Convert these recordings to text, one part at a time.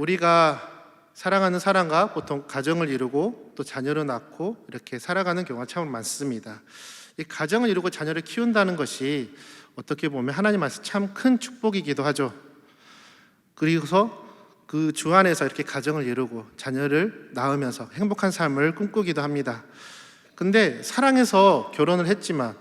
우리가 사랑하는 사람과 보통 가정을 이루고 또 자녀를 낳고 이렇게 살아가는 경우가 참 많습니다. 이 가정을 이루고 자녀를 키운다는 것이 어떻게 보면 하나님 안에서 참 큰 축복이기도 하죠. 그리고서 그 주 안에서 이렇게 가정을 이루고 자녀를 낳으면서 행복한 삶을 꿈꾸기도 합니다. 근데 사랑해서 결혼을 했지만,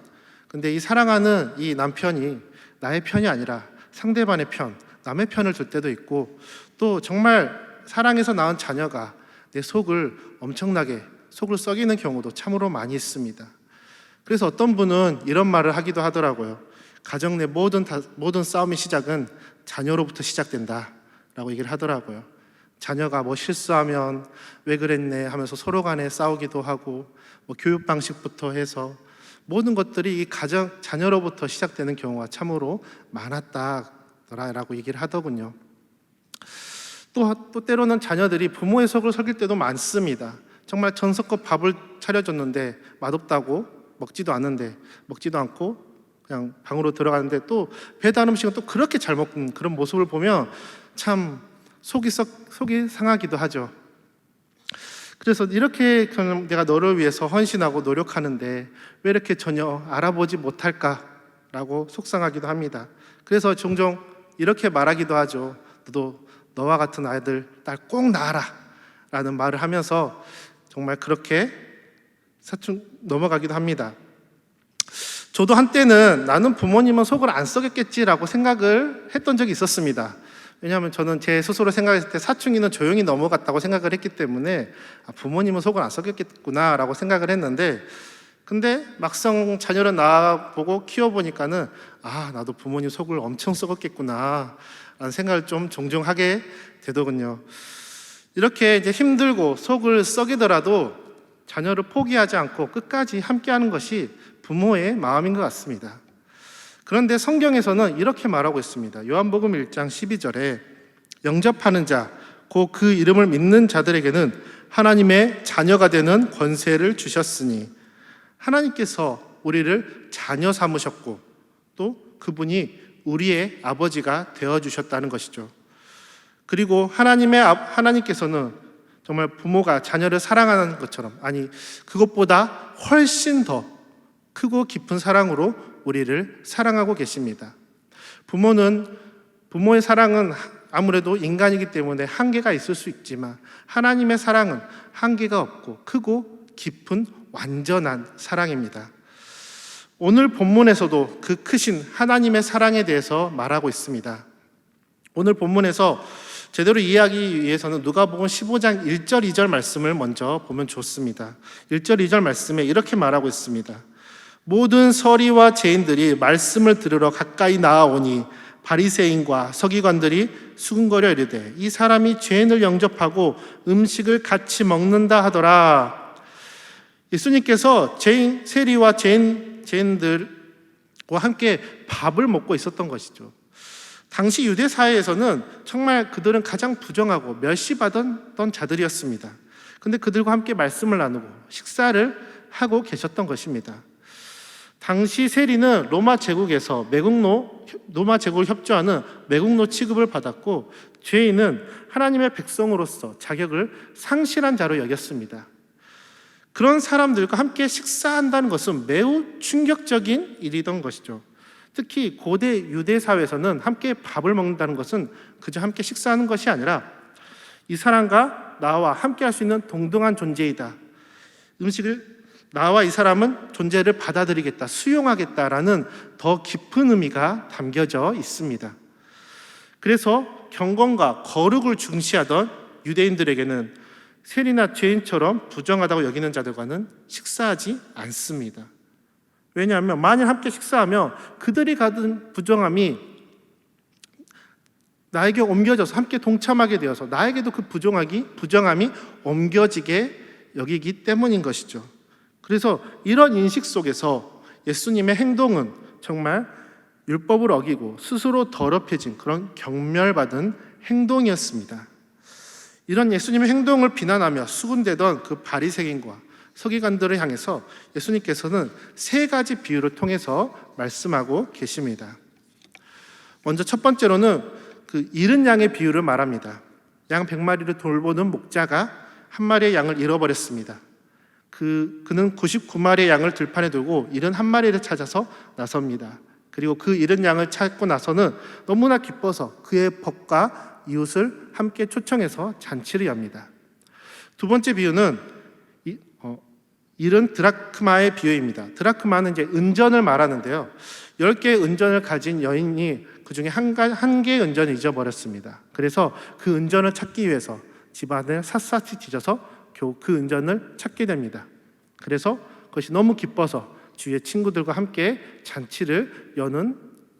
근데 이 사랑하는 이 남편이 나의 편이 아니라 상대방의 편, 남의 편을 들 때도 있고, 또 정말 사랑해서 낳은 자녀가 내 속을 엄청나게 속을 썩이는 경우도 참으로 많이 있습니다. 그래서 어떤 분은 이런 말을 하기도 하더라고요. 가정 내 모든 싸움의 시작은 자녀로부터 시작된다 라고 얘기를 하더라고요. 자녀가 뭐 실수하면 왜 그랬네 하면서 서로 간에 싸우기도 하고, 뭐 교육 방식부터 해서 모든 것들이 이 가정 자녀로부터 시작되는 경우가 참으로 많았다라고 얘기를 하더군요. 또 때로는 자녀들이 부모의 속을 썩일 때도 많습니다. 정말 정성껏 밥을 차려줬는데 맛없다고 먹지도 않고 그냥 방으로 들어가는데, 또 배달 음식은 또 그렇게 잘 먹는 그런 모습을 보면 참 속이 상하기도 하죠. 그래서 이렇게 내가 너를 위해서 헌신하고 노력하는데 왜 이렇게 전혀 알아보지 못할까라고 속상하기도 합니다. 그래서 종종 이렇게 말하기도 하죠. 너도 너와 같은 아이들, 딸 꼭 낳아라 라는 말을 하면서 정말 그렇게 사춘 넘어가기도 합니다. 저도 한때는 나는 부모님은 속을 안 썩였겠지라고 생각을 했던 적이 있었습니다. 왜냐하면 저는 제 스스로 생각했을 때 사춘기는 조용히 넘어갔다고 생각을 했기 때문에 부모님은 속을 안 썩였겠구나 라고 생각을 했는데, 근데 막상 자녀를 낳아보고 키워보니까는 나도 부모님 속을 엄청 썩었겠구나 라는 생각을 좀 종종 하게 되더군요. 이렇게 이제 힘들고 속을 썩이더라도 자녀를 포기하지 않고 끝까지 함께하는 것이 부모의 마음인 것 같습니다. 그런데 성경에서는 이렇게 말하고 있습니다. 요한복음 1장 12절에 영접하는 자, 곧 그 이름을 믿는 자들에게는 하나님의 자녀가 되는 권세를 주셨으니, 하나님께서 우리를 자녀 삼으셨고 또 그분이 우리의 아버지가 되어주셨다는 것이죠. 그리고 하나님께서는 정말 부모가 자녀를 사랑하는 것처럼, 아니 그것보다 훨씬 더 크고 깊은 사랑으로 우리를 사랑하고 계십니다. 부모의 사랑은 아무래도 인간이기 때문에 한계가 있을 수 있지만, 하나님의 사랑은 한계가 없고 크고 깊은 완전한 사랑입니다. 오늘 본문에서도 그 크신 하나님의 사랑에 대해서 말하고 있습니다. 오늘 본문에서 제대로 이해하기 위해서는 누가복음 15장 1절 2절 말씀을 먼저 보면 좋습니다. 1절 2절 말씀에 이렇게 말하고 있습니다. 모든 서리와 죄인들이 말씀을 들으러 가까이 나아오니 바리새인과 서기관들이 수군거려 이르되 이 사람이 죄인을 영접하고 음식을 같이 먹는다 하더라. 예수님께서 세리와 죄인들과 함께 밥을 먹고 있었던 것이죠. 당시 유대 사회에서는 정말 그들은 가장 부정하고 멸시받았던 자들이었습니다. 근데 그들과 함께 말씀을 나누고 식사를 하고 계셨던 것입니다. 당시 세리는 로마 제국을 협조하는 매국노 취급을 받았고, 죄인은 하나님의 백성으로서 자격을 상실한 자로 여겼습니다. 그런 사람들과 함께 식사한다는 것은 매우 충격적인 일이던 것이죠. 특히 고대 유대 사회에서는 함께 밥을 먹는다는 것은 그저 함께 식사하는 것이 아니라 이 사람과 나와 함께 할 수 있는 동등한 존재이다, 나와 이 사람은 존재를 받아들이겠다, 수용하겠다라는 더 깊은 의미가 담겨져 있습니다. 그래서 경건과 거룩을 중시하던 유대인들에게는 세리나 죄인처럼 부정하다고 여기는 자들과는 식사하지 않습니다. 왜냐하면 만일 함께 식사하면 그들이 가진 부정함이 나에게 옮겨져서 함께 동참하게 되어서 나에게도 그 부정함이 옮겨지게 여기기 때문인 것이죠. 그래서 이런 인식 속에서 예수님의 행동은 정말 율법을 어기고 스스로 더럽혀진 그런 경멸받은 행동이었습니다. 이런 예수님의 행동을 비난하며 수군대던 그 바리새인과 서기관들을 향해서 예수님께서는 세 가지 비유를 통해서 말씀하고 계십니다. 먼저 첫 번째로는 그 잃은 양의 비유를 말합니다. 양 100마리를 돌보는 목자가 한 마리의 양을 잃어버렸습니다. 그는 99마리의 양을 들판에 두고 71마리를 찾아서 나섭니다. 그리고 그 잃은 양을 찾고 나서는 너무나 기뻐서 그의 벗과 이웃을 함께 초청해서 잔치를 엽니다. 두 번째 비유는 잃은 드라크마의 비유입니다. 드라크마는 이제 은전을 말하는데요. 10개의 은전을 가진 여인이 그 중에 한 개의 은전을 잊어버렸습니다. 그래서 그 은전을 찾기 위해서 집안을 샅샅이 뒤져서 겨우 그 은전을 찾게 됩니다. 그래서 그것이 너무 기뻐서 주위의 친구들과 함께 잔치를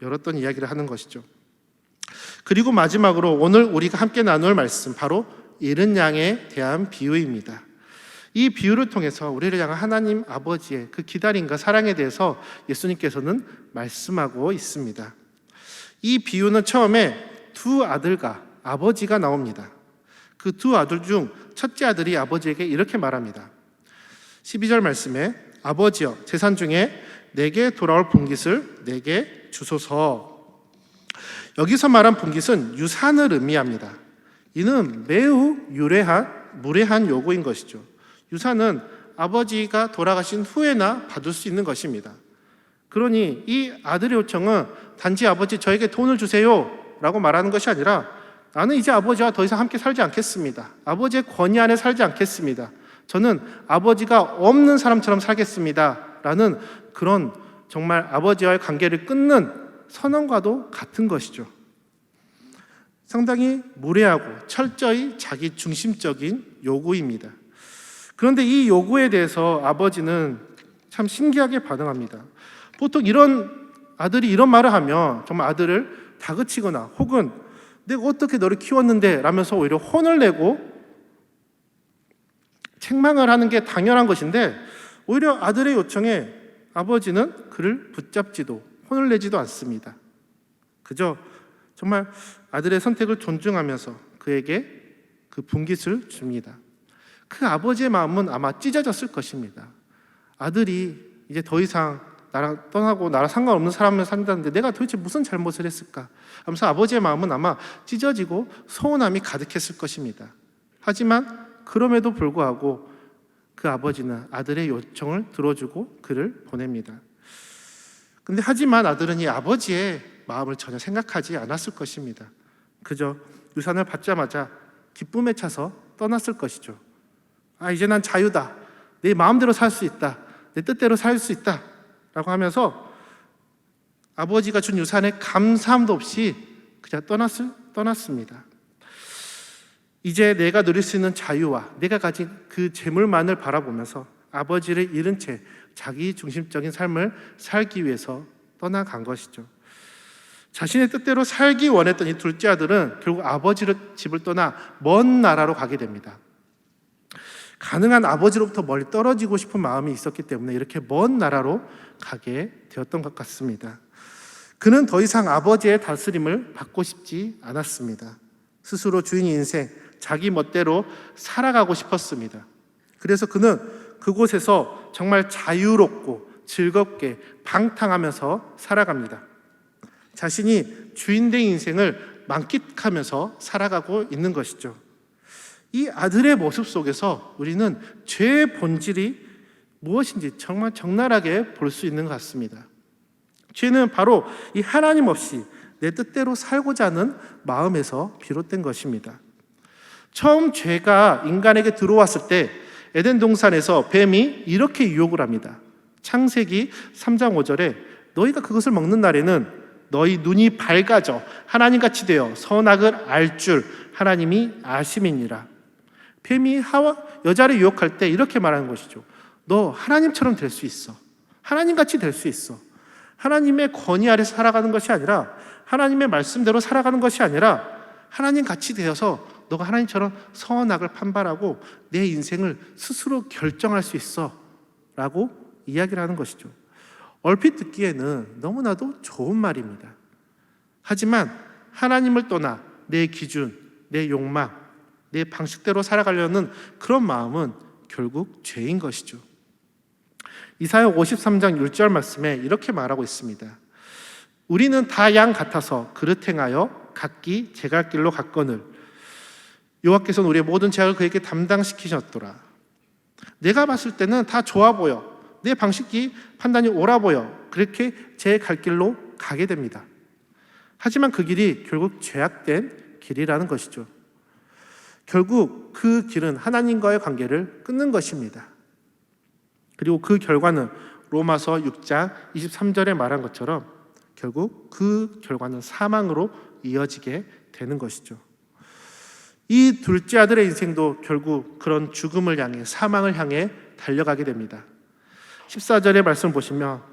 열었던 이야기를 하는 것이죠. 그리고 마지막으로 오늘 우리가 함께 나눌 말씀, 바로 잃은 양에 대한 비유입니다. 이 비유를 통해서 우리를 향한 하나님 아버지의 그 기다림과 사랑에 대해서 예수님께서는 말씀하고 있습니다. 이 비유는 처음에 두 아들과 아버지가 나옵니다. 그 두 아들 중 첫째 아들이 아버지에게 이렇게 말합니다. 12절 말씀에 아버지여, 재산 중에 내게 돌아올 분깃을 내게 주소서. 여기서 말한 분깃은 유산을 의미합니다. 이는 매우 무례한 요구인 것이죠. 유산은 아버지가 돌아가신 후에나 받을 수 있는 것입니다. 그러니 이 아들의 요청은 단지 아버지 저에게 돈을 주세요 라고 말하는 것이 아니라 나는 이제 아버지와 더 이상 함께 살지 않겠습니다. 아버지의 권위 안에 살지 않겠습니다. 저는 아버지가 없는 사람처럼 살겠습니다 라는 그런 정말 아버지와의 관계를 끊는 선언과도 같은 것이죠. 상당히 무례하고 철저히 자기 중심적인 요구입니다. 그런데 이 요구에 대해서 아버지는 참 신기하게 반응합니다. 보통 이런 아들이 이런 말을 하면 정말 아들을 다그치거나 혹은 내가 어떻게 너를 키웠는데 라면서 오히려 혼을 내고 책망을 하는 게 당연한 것인데 오히려 아들의 요청에 아버지는 그를 붙잡지도 혼을 내지도 않습니다. 그저 정말 아들의 선택을 존중하면서 그에게 그 분깃을 줍니다. 그 아버지의 마음은 아마 찢어졌을 것입니다. 아들이 이제 더 이상 나랑 떠나고 나랑 상관없는 사람을 산다는데 내가 도대체 무슨 잘못을 했을까 하면서 아버지의 마음은 아마 찢어지고 서운함이 가득했을 것입니다. 하지만 그럼에도 불구하고 그 아버지는 아들의 요청을 들어주고 그를 보냅니다. 근데 하지만 아들은 이 아버지의 마음을 전혀 생각하지 않았을 것입니다. 그저 유산을 받자마자 기쁨에 차서 떠났을 것이죠. 이제 난 자유다. 내 마음대로 살 수 있다. 내 뜻대로 살 수 있다. 라고 하면서 아버지가 준 유산에 감사함도 없이 그냥 떠났습니다. 이제 내가 누릴 수 있는 자유와 내가 가진 그 재물만을 바라보면서 아버지를 잃은 채 자기 중심적인 삶을 살기 위해서 떠나간 것이죠. 자신의 뜻대로 살기 원했던 이 둘째 아들은 결국 아버지의 집을 떠나 먼 나라로 가게 됩니다. 가능한 아버지로부터 멀리 떨어지고 싶은 마음이 있었기 때문에 이렇게 먼 나라로 가게 되었던 것 같습니다. 그는 더 이상 아버지의 다스림을 받고 싶지 않았습니다. 스스로 주인의 인생, 자기 멋대로 살아가고 싶었습니다. 그래서 그는 그곳에서 정말 자유롭고 즐겁게 방탕하면서 살아갑니다. 자신이 주인된 인생을 만끽하면서 살아가고 있는 것이죠. 이 아들의 모습 속에서 우리는 죄의 본질이 무엇인지 정말 적나라하게 볼 수 있는 것 같습니다. 죄는 바로 이 하나님 없이 내 뜻대로 살고자 하는 마음에서 비롯된 것입니다. 처음 죄가 인간에게 들어왔을 때 에덴 동산에서 뱀이 이렇게 유혹을 합니다. 창세기 3장 5절에 너희가 그것을 먹는 날에는 너희 눈이 밝아져 하나님같이 되어 선악을 알 줄 하나님이 아심이니라. 뱀이 여자를 유혹할 때 이렇게 말하는 것이죠. 너 하나님처럼 될 수 있어. 하나님같이 될 수 있어. 하나님의 권위 아래서 살아가는 것이 아니라 하나님의 말씀대로 살아가는 것이 아니라 하나님같이 되어서 너가 하나님처럼 선악을 판단하고 내 인생을 스스로 결정할 수 있어 라고 이야기를 하는 것이죠. 얼핏 듣기에는 너무나도 좋은 말입니다. 하지만 하나님을 떠나 내 기준, 내 욕망, 내 방식대로 살아가려는 그런 마음은 결국 죄인 것이죠. 이사야 53장 6절 말씀에 이렇게 말하고 있습니다. 우리는 다 양 같아서 그릇 행하여 각기 제갈 길로 갔거늘 여호와께서는 우리의 모든 죄악을 그에게 담당시키셨더라. 내가 봤을 때는 다 좋아 보여. 내 방식이 판단이 옳아 보여. 그렇게 제 갈 길로 가게 됩니다. 하지만 그 길이 결국 죄악된 길이라는 것이죠. 결국 그 길은 하나님과의 관계를 끊는 것입니다. 그리고 그 결과는 로마서 6장 23절에 말한 것처럼 결국 그 결과는 사망으로 이어지게 되는 것이죠. 이 둘째 아들의 인생도 결국 그런 죽음을 향해, 사망을 향해 달려가게 됩니다. 14절의 말씀 보시면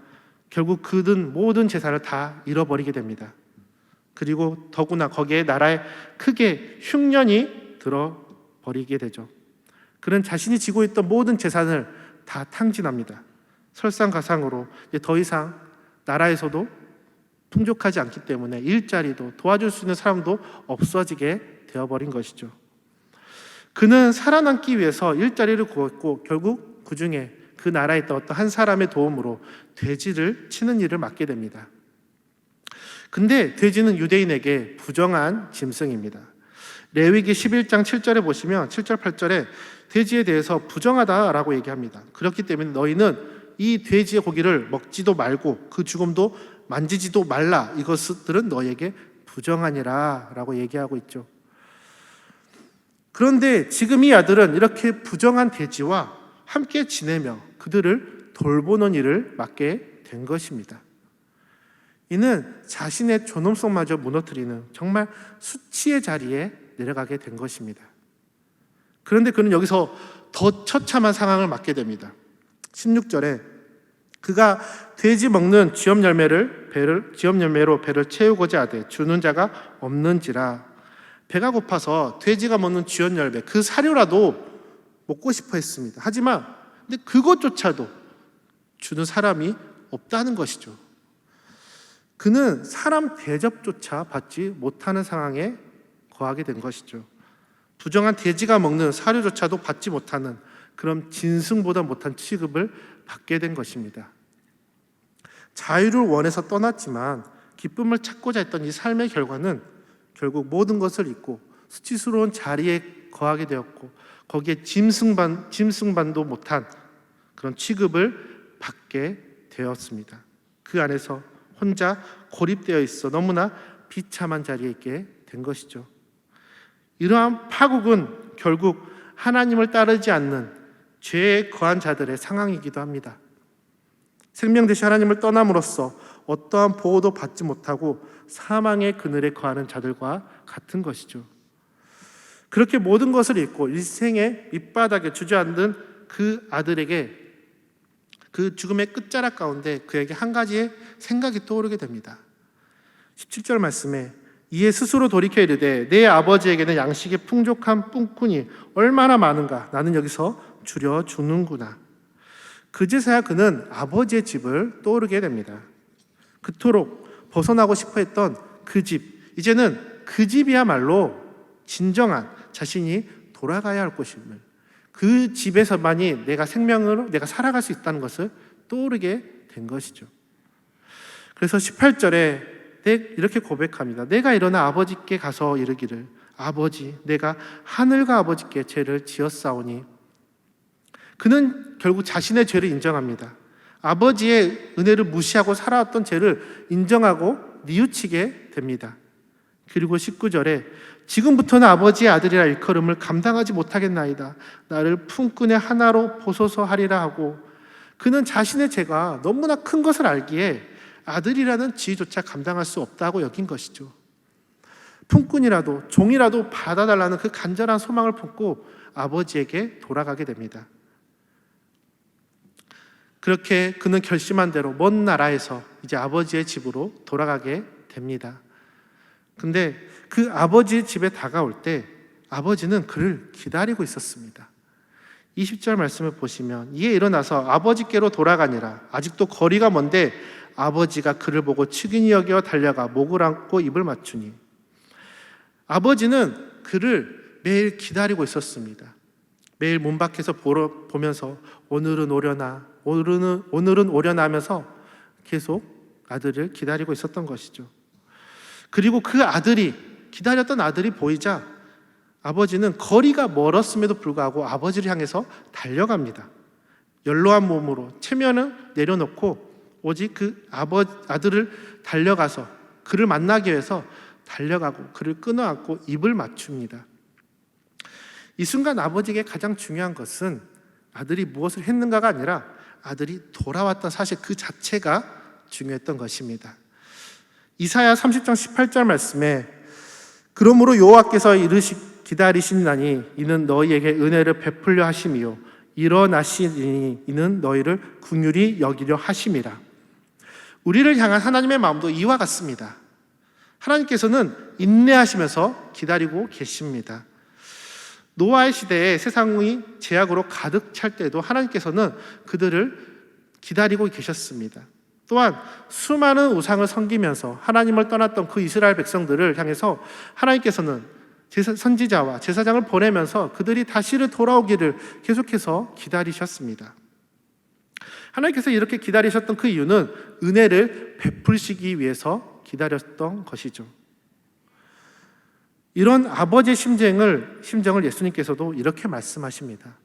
결국 그는 모든 재산을 다 잃어버리게 됩니다. 그리고 더구나 거기에 나라에 크게 흉년이 들어버리게 되죠. 그는 자신이 지고 있던 모든 재산을 다 탕진합니다. 설상가상으로 더 이상 나라에서도 풍족하지 않기 때문에 일자리도 도와줄 수 있는 사람도 없어지게 되어버린 것이죠. 그는 살아남기 위해서 일자리를 구했고 결국 그 중에 그 나라에 있던 어떤 한 사람의 도움으로 돼지를 치는 일을 맡게 됩니다. 근데 돼지는 유대인에게 부정한 짐승입니다. 레위기 11장 7절에 보시면 7절 8절에 돼지에 대해서 부정하다라고 얘기합니다. 그렇기 때문에 너희는 이 돼지의 고기를 먹지도 말고 그 죽음도 만지지도 말라. 이것들은 너희에게 부정하니라 라고 얘기하고 있죠. 그런데 지금 이 아들은 이렇게 부정한 돼지와 함께 지내며 그들을 돌보는 일을 맡게 된 것입니다. 이는 자신의 존엄성마저 무너뜨리는 정말 수치의 자리에 내려가게 된 것입니다. 그런데 그는 여기서 더 처참한 상황을 맞게 됩니다. 16절에 그가 돼지 먹는 쥐업 열매로 배를 채우고자 하되 주는 자가 없는지라. 배가 고파서 돼지가 먹는 쥐업 열매 그 사료라도 먹고 싶어 했습니다. 하지만 근데 그것조차도 주는 사람이 없다는 것이죠. 그는 사람 대접조차 받지 못하는 상황에 거하게 된 것이죠. 부정한 돼지가 먹는 사료조차도 받지 못하는 그런 짐승보다 못한 취급을 받게 된 것입니다. 자유를 원해서 떠났지만 기쁨을 찾고자 했던 이 삶의 결과는 결국 모든 것을 잊고 수치스러운 자리에 거하게 되었고 거기에 짐승반도 못한 그런 취급을 받게 되었습니다. 그 안에서 혼자 고립되어 있어 너무나 비참한 자리에 있게 된 것이죠. 이러한 파국은 결국 하나님을 따르지 않는 죄에 거한 자들의 상황이기도 합니다. 생명 되신 하나님을 떠남으로써 어떠한 보호도 받지 못하고 사망의 그늘에 거하는 자들과 같은 것이죠. 그렇게 모든 것을 잃고 일생의 밑바닥에 주저앉은 그 아들에게 그 죽음의 끝자락 가운데 그에게 한 가지의 생각이 떠오르게 됩니다. 17절 말씀에 이에 스스로 돌이켜 이르되 내 아버지에게는 양식이 풍족한 뿜꾼이 얼마나 많은가. 나는 여기서 줄여 주는구나. 그제서야 그는 아버지의 집을 떠오르게 됩니다. 그토록 벗어나고 싶어 했던 그 집, 이제는 그 집이야말로 진정한 자신이 돌아가야 할 곳임을, 그 집에서만이 내가 생명으로 내가 살아갈 수 있다는 것을 떠오르게 된 것이죠. 그래서 18절에 이렇게 고백합니다. 내가 일어나 아버지께 가서 이르기를 아버지 내가 하늘과 아버지께 죄를 지었사오니. 그는 결국 자신의 죄를 인정합니다. 아버지의 은혜를 무시하고 살아왔던 죄를 인정하고 뉘우치게 됩니다. 그리고 19절에 지금부터는 아버지의 아들이라 일컬음을 감당하지 못하겠나이다. 나를 품꾼의 하나로 보소서 하리라 하고, 그는 자신의 죄가 너무나 큰 것을 알기에 아들이라는 지위조차 감당할 수 없다고 여긴 것이죠. 품꾼이라도 종이라도 받아달라는 그 간절한 소망을 품고 아버지에게 돌아가게 됩니다. 그렇게 그는 결심한 대로 먼 나라에서 이제 아버지의 집으로 돌아가게 됩니다. 근데 그 아버지의 집에 다가올 때 아버지는 그를 기다리고 있었습니다. 20절 말씀을 보시면 이에 일어나서 아버지께로 돌아가니라. 아직도 거리가 먼데 아버지가 그를 보고 측은히 여겨 달려가 목을 안고 입을 맞추니. 아버지는 그를 매일 기다리고 있었습니다. 매일 문 밖에서 보면서 오늘은 오려나 하면서 계속 아들을 기다리고 있었던 것이죠. 그리고 그 아들이, 기다렸던 아들이 보이자 아버지는 거리가 멀었음에도 불구하고 아버지를 향해서 달려갑니다. 연로한 몸으로 체면을 내려놓고 오직 그 아들을 달려가서 그를 만나기 위해서 달려가고 그를 끊어안고 입을 맞춥니다. 이 순간 아버지에게 가장 중요한 것은 아들이 무엇을 했는가가 아니라 아들이 돌아왔던 사실 그 자체가 중요했던 것입니다. 이사야 30장 18절 말씀에 그러므로 여호와께서 기다리시나니 이는 너희에게 은혜를 베풀려 하심이요 일어나시니 이는 너희를 긍휼히 여기려 하심이라. 우리를 향한 하나님의 마음도 이와 같습니다. 하나님께서는 인내하시면서 기다리고 계십니다. 노아의 시대에 세상이 죄악으로 가득 찰 때도 하나님께서는 그들을 기다리고 계셨습니다. 또한 수많은 우상을 섬기면서 하나님을 떠났던 그 이스라엘 백성들을 향해서 하나님께서는 선지자와 제사장을 보내면서 그들이 다시를 돌아오기를 계속해서 기다리셨습니다. 하나님께서 이렇게 기다리셨던 그 이유는 은혜를 베풀시기 위해서 기다렸던 것이죠. 이런 아버지의 심정을 예수님께서도 이렇게 말씀하십니다.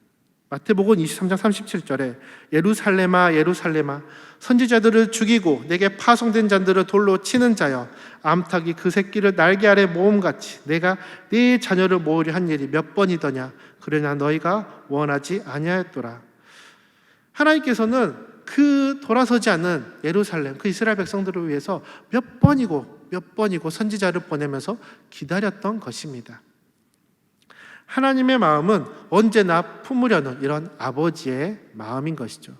마태복음 23장 37절에 예루살렘아 예루살렘아 선지자들을 죽이고 내게 파송된 자들을 돌로 치는 자여 암탉이 그 새끼를 날개 아래 모음같이 내가 네 자녀를 모으려 한 일이 몇 번이더냐 그러나 너희가 원하지 아니하였더라. 하나님께서는 그 돌아서지 않는 예루살렘 그 이스라엘 백성들을 위해서 몇 번이고 선지자를 보내면서 기다렸던 것입니다. 하나님의 마음은 언제나 품으려는 이런 아버지의 마음인 것이죠.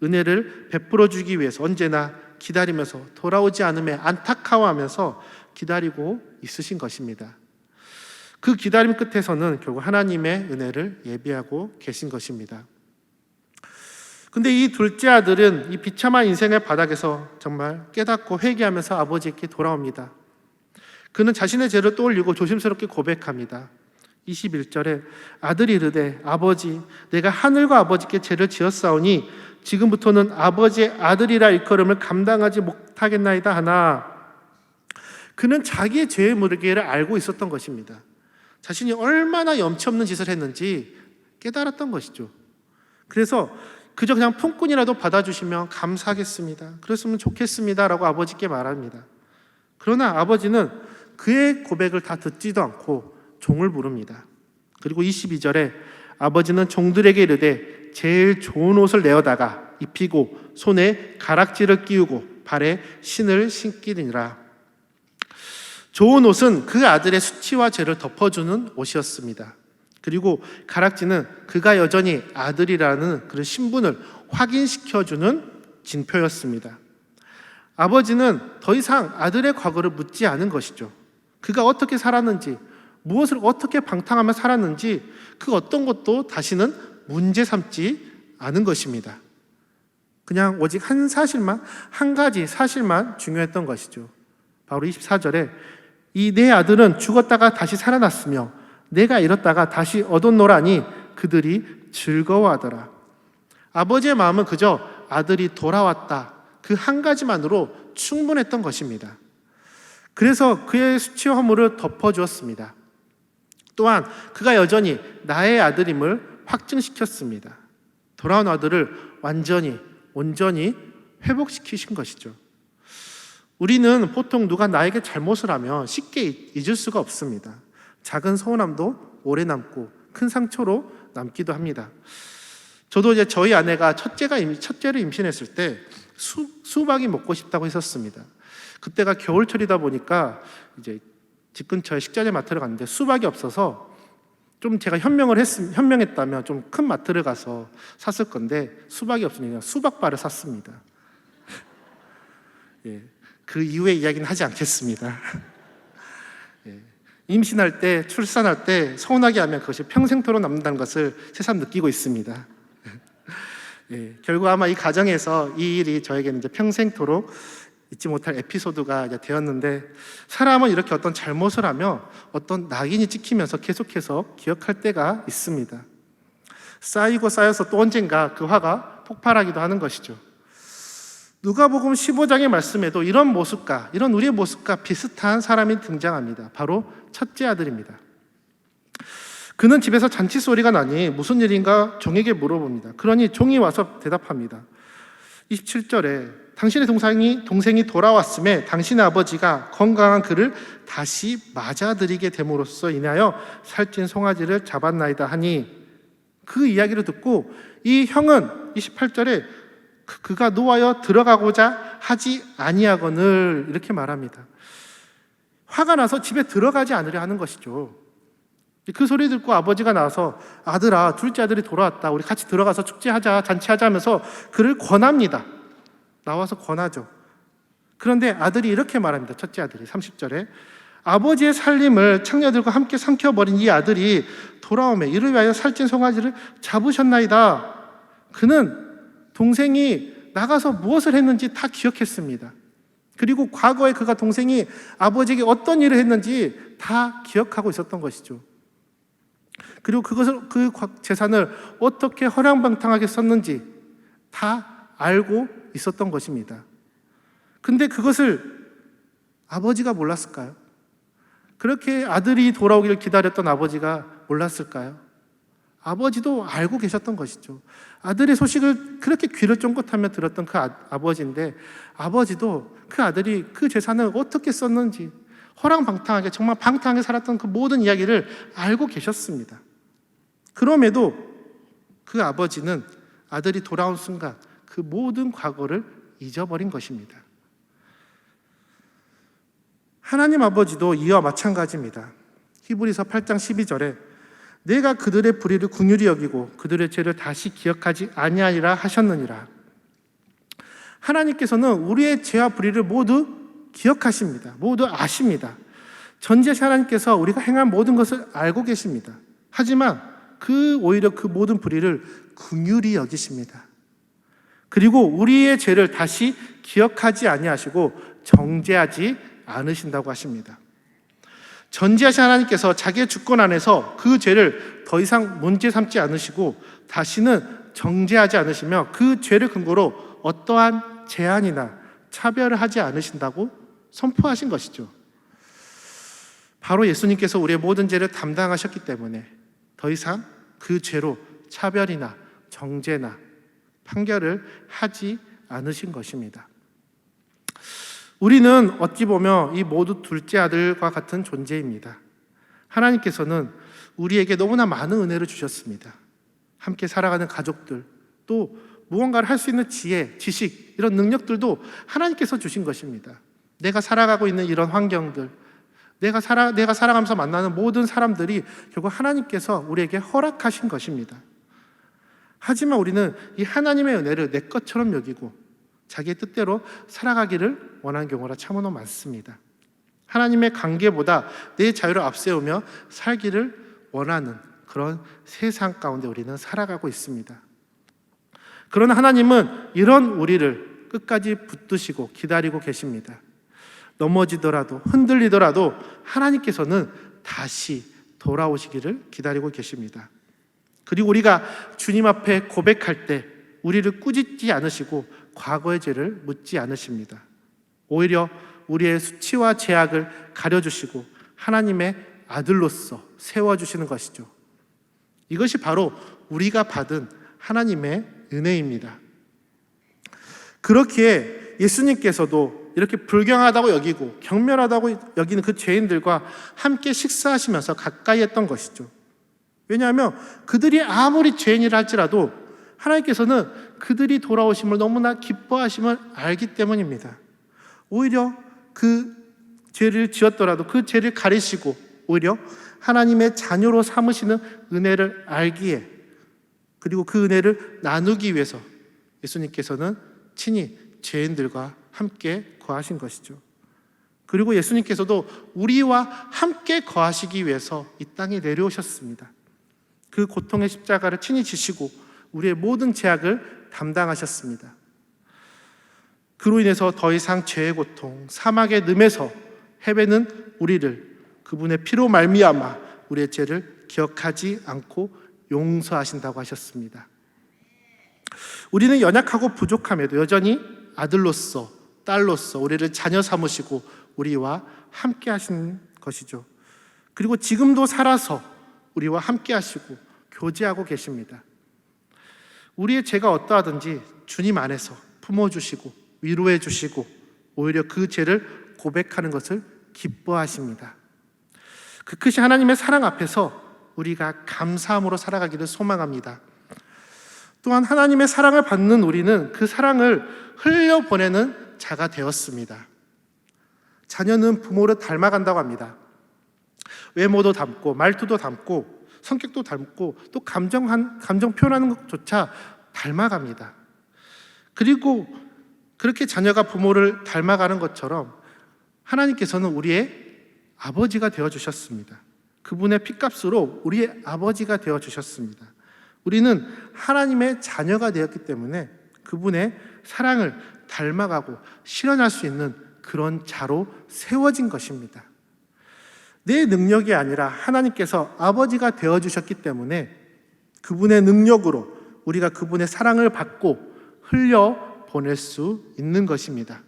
은혜를 베풀어 주기 위해서 언제나 기다리면서 돌아오지 않음에 안타까워하면서 기다리고 있으신 것입니다. 그 기다림 끝에서는 결국 하나님의 은혜를 예비하고 계신 것입니다. 근데 이 둘째 아들은 이 비참한 인생의 바닥에서 정말 깨닫고 회개하면서 아버지께 돌아옵니다. 그는 자신의 죄를 떠올리고 조심스럽게 고백합니다. 21절에 아들이 이르되 아버지 내가 하늘과 아버지께 죄를 지었사오니 지금부터는 아버지의 아들이라 일컬음을 감당하지 못하겠나이다 하나 그는 자기의 죄의 무게를 알고 있었던 것입니다. 자신이 얼마나 염치 없는 짓을 했는지 깨달았던 것이죠. 그래서 그저 그냥 품꾼이라도 받아주시면 감사하겠습니다. 그랬으면 좋겠습니다 라고 아버지께 말합니다. 그러나 아버지는 그의 고백을 다 듣지도 않고 종을 부릅니다. 그리고 22절에 아버지는 종들에게 이르되 제일 좋은 옷을 내어다가 입히고 손에 가락지를 끼우고 발에 신을 신기니라. 좋은 옷은 그 아들의 수치와 죄를 덮어주는 옷이었습니다. 그리고 가락지는 그가 여전히 아들이라는 그런 신분을 확인시켜주는 징표였습니다. 아버지는 더 이상 아들의 과거를 묻지 않은 것이죠. 그가 어떻게 살았는지, 무엇을 어떻게 방탕하며 살았는지 그 어떤 것도 다시는 문제 삼지 않은 것입니다. 그냥 오직 한 가지 사실만 중요했던 것이죠. 바로 24절에 이 내 아들은 죽었다가 다시 살아났으며 내가 잃었다가 다시 얻었노라니 그들이 즐거워하더라. 아버지의 마음은 그저 아들이 돌아왔다 그 한 가지만으로 충분했던 것입니다. 그래서 그의 수치와 허물을 덮어주었습니다. 또한 그가 여전히 나의 아들임을 확증시켰습니다. 돌아온 아들을 온전히 회복시키신 것이죠. 우리는 보통 누가 나에게 잘못을 하면 쉽게 잊을 수가 없습니다. 작은 서운함도 오래 남고 큰 상처로 남기도 합니다. 저도 이제 저희 아내가 첫째를 임신했을 때 수박이 먹고 싶다고 했었습니다. 그때가 겨울철이다 보니까 이제 집 근처에 식자재 마트를 갔는데 수박이 없어서 좀 제가 현명했다면 좀 큰 마트를 가서 샀을 건데 수박이 없으니까 수박바를 샀습니다. 예, 그 이후의 이야기는 하지 않겠습니다. 예, 임신할 때, 출산할 때 서운하게 하면 그것이 평생토록 남는다는 것을 새삼 느끼고 있습니다. 예, 결국 아마 이 가정에서 이 일이 저에게는 이제 평생토록 잊지 못할 에피소드가 이제 되었는데 사람은 이렇게 어떤 잘못을 하며 어떤 낙인이 찍히면서 계속해서 기억할 때가 있습니다. 쌓이고 쌓여서 또 언젠가 그 화가 폭발하기도 하는 것이죠. 누가복음 15장의 말씀에도 이런 우리의 모습과 비슷한 사람이 등장합니다. 바로 첫째 아들입니다. 그는 집에서 잔치 소리가 나니 무슨 일인가 종에게 물어봅니다. 그러니 종이 와서 대답합니다. 27절에 당신의 동생이 돌아왔음에 당신의 아버지가 건강한 그를 다시 맞아들이게 됨으로써 인하여 살찐 송아지를 잡았나이다 하니, 그 이야기를 듣고 이 형은 28절에 그가 노하여 들어가고자 하지 아니하거늘 이렇게 말합니다. 화가 나서 집에 들어가지 않으려 하는 것이죠. 그 소리 듣고 아버지가 나와서 아들아, 둘째 아들이 돌아왔다, 우리 같이 들어가서 축제하자, 잔치하자 하면서 그를 권합니다. 나와서 권하죠. 그런데 아들이 이렇게 말합니다. 첫째 아들이 30절에 아버지의 살림을 창녀들과 함께 삼켜버린 이 아들이 돌아오매 이를 위하여 살찐 송아지를 잡으셨나이다. 그는 동생이 나가서 무엇을 했는지 다 기억했습니다. 그리고 과거에 그가 동생이 아버지에게 어떤 일을 했는지 다 기억하고 있었던 것이죠. 그리고 그 재산을 어떻게 허랑방탕하게 썼는지 다 알고 있었던 것입니다. 근데 그것을 아버지가 몰랐을까요? 그렇게 아들이 돌아오기를 기다렸던 아버지가 몰랐을까요? 아버지도 알고 계셨던 것이죠. 아들의 소식을 그렇게 귀를 쫑긋하며 들었던 그 아버지인데, 아버지도 그 아들이 그 재산을 어떻게 썼는지 허랑방탕하게, 정말 방탕하게 살았던 그 모든 이야기를 알고 계셨습니다. 그럼에도 그 아버지는 아들이 돌아온 순간 그 모든 과거를 잊어버린 것입니다. 하나님 아버지도 이와 마찬가지입니다. 히브리서 8장 12절에 내가 그들의 불의를 긍휼히 여기고 그들의 죄를 다시 기억하지 아니하리라 하셨느니라. 하나님께서는 우리의 죄와 불의를 모두 기억하십니다. 모두 아십니다. 전지하신 하나님께서 우리가 행한 모든 것을 알고 계십니다. 하지만 오히려 그 모든 불의를 긍휼히 여기십니다. 그리고 우리의 죄를 다시 기억하지 아니하시고 정죄하지 않으신다고 하십니다. 전지하신 하나님께서 자기의 주권 안에서 그 죄를 더 이상 문제 삼지 않으시고 다시는 정죄하지 않으시며 그 죄를 근거로 어떠한 제한이나 차별을 하지 않으신다고 선포하신 것이죠. 바로 예수님께서 우리의 모든 죄를 담당하셨기 때문에 더 이상 그 죄로 차별이나 정죄나 판결을 하지 않으신 것입니다. 우리는 어찌 보면 이 모두 둘째 아들과 같은 존재입니다. 하나님께서는 우리에게 너무나 많은 은혜를 주셨습니다. 함께 살아가는 가족들, 또 무언가를 할 수 있는 지혜, 지식, 이런 능력들도 하나님께서 주신 것입니다. 내가 살아가고 있는 이런 환경들, 내가 살아가면서 만나는 모든 사람들이 결국 하나님께서 우리에게 허락하신 것입니다. 하지만 우리는 이 하나님의 은혜를 내 것처럼 여기고 자기의 뜻대로 살아가기를 원하는 경우가 참으로 많습니다. 하나님의 관계보다 내 자유를 앞세우며 살기를 원하는 그런 세상 가운데 우리는 살아가고 있습니다. 그러나 하나님은 이런 우리를 끝까지 붙드시고 기다리고 계십니다. 넘어지더라도 흔들리더라도 하나님께서는 다시 돌아오시기를 기다리고 계십니다. 그리고 우리가 주님 앞에 고백할 때 우리를 꾸짖지 않으시고 과거의 죄를 묻지 않으십니다. 오히려 우리의 수치와 죄악을 가려주시고 하나님의 아들로서 세워주시는 것이죠. 이것이 바로 우리가 받은 하나님의 은혜입니다. 그렇기에 예수님께서도 이렇게 불경하다고 여기고 경멸하다고 여기는 그 죄인들과 함께 식사하시면서 가까이 했던 것이죠. 왜냐하면 그들이 아무리 죄인이라 할지라도 하나님께서는 그들이 돌아오심을 너무나 기뻐하심을 알기 때문입니다. 오히려 그 죄를 지었더라도 그 죄를 가리시고 오히려 하나님의 자녀로 삼으시는 은혜를 알기에, 그리고 그 은혜를 나누기 위해서 예수님께서는 친히 죄인들과 함께 거하신 것이죠. 그리고 예수님께서도 우리와 함께 거하시기 위해서 이 땅에 내려오셨습니다. 그 고통의 십자가를 친히 지시고 우리의 모든 죄악을 담당하셨습니다. 그로 인해서 더 이상 죄의 고통, 사막의 늠에서 헤매는 우리를 그분의 피로 말미암아 우리의 죄를 기억하지 않고 용서하신다고 하셨습니다. 우리는 연약하고 부족함에도 여전히 아들로서, 딸로서 우리를 자녀 삼으시고 우리와 함께 하신 것이죠. 그리고 지금도 살아서 우리와 함께 하시고 교제하고 계십니다. 우리의 죄가 어떠하든지 주님 안에서 품어주시고 위로해 주시고 오히려 그 죄를 고백하는 것을 기뻐하십니다. 그 크신 하나님의 사랑 앞에서 우리가 감사함으로 살아가기를 소망합니다. 또한 하나님의 사랑을 받는 우리는 그 사랑을 흘려보내는 자가 되었습니다. 자녀는 부모를 닮아간다고 합니다. 외모도 닮고 말투도 닮고 성격도 닮고 또 감정 표현하는 것조차 닮아갑니다. 그리고 그렇게 자녀가 부모를 닮아가는 것처럼 하나님께서는 우리의 아버지가 되어주셨습니다. 그분의 피값으로 우리의 아버지가 되어주셨습니다. 우리는 하나님의 자녀가 되었기 때문에 그분의 사랑을 닮아가고 실현할 수 있는 그런 자로 세워진 것입니다. 내 능력이 아니라 하나님께서 아버지가 되어주셨기 때문에 그분의 능력으로 우리가 그분의 사랑을 받고 흘려보낼 수 있는 것입니다.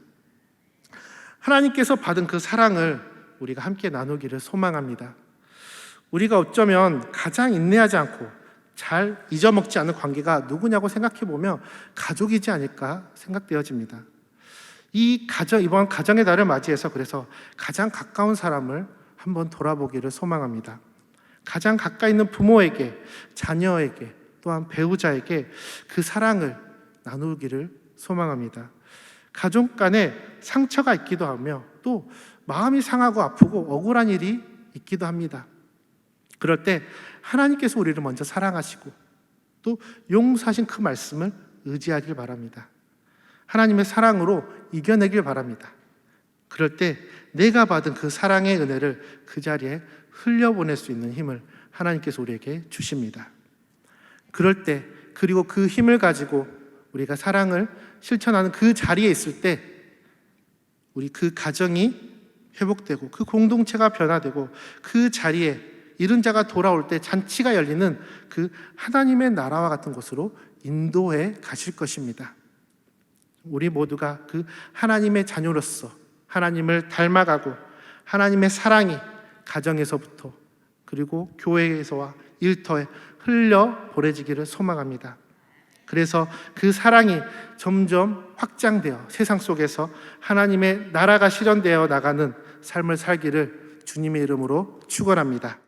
하나님께서 받은 그 사랑을 우리가 함께 나누기를 소망합니다. 우리가 어쩌면 가장 인내하지 않고 잘 잊어먹지 않는 관계가 누구냐고 생각해보면 가족이지 않을까 생각되어집니다. 이번 가정의 달을 맞이해서 그래서 가장 가까운 사람을 한번 돌아보기를 소망합니다. 가장 가까이 있는 부모에게, 자녀에게, 또한 배우자에게 그 사랑을 나누기를 소망합니다. 가족 간에 상처가 있기도 하며 또 마음이 상하고 아프고 억울한 일이 있기도 합니다. 그럴 때 하나님께서 우리를 먼저 사랑하시고 또 용서하신 그 말씀을 의지하길 바랍니다. 하나님의 사랑으로 이겨내길 바랍니다. 그럴 때 내가 받은 그 사랑의 은혜를 그 자리에 흘려보낼 수 있는 힘을 하나님께서 우리에게 주십니다. 그럴 때 그리고 그 힘을 가지고 우리가 사랑을 실천하는 그 자리에 있을 때 우리 그 가정이 회복되고 그 공동체가 변화되고 그 자리에 잃은 자가 돌아올 때 잔치가 열리는 그 하나님의 나라와 같은 곳으로 인도해 가실 것입니다. 우리 모두가 그 하나님의 자녀로서 하나님을 닮아가고 하나님의 사랑이 가정에서부터 그리고 교회에서와 일터에 흘려 보내지기를 소망합니다. 그래서 그 사랑이 점점 확장되어 세상 속에서 하나님의 나라가 실현되어 나가는 삶을 살기를 주님의 이름으로 축원합니다.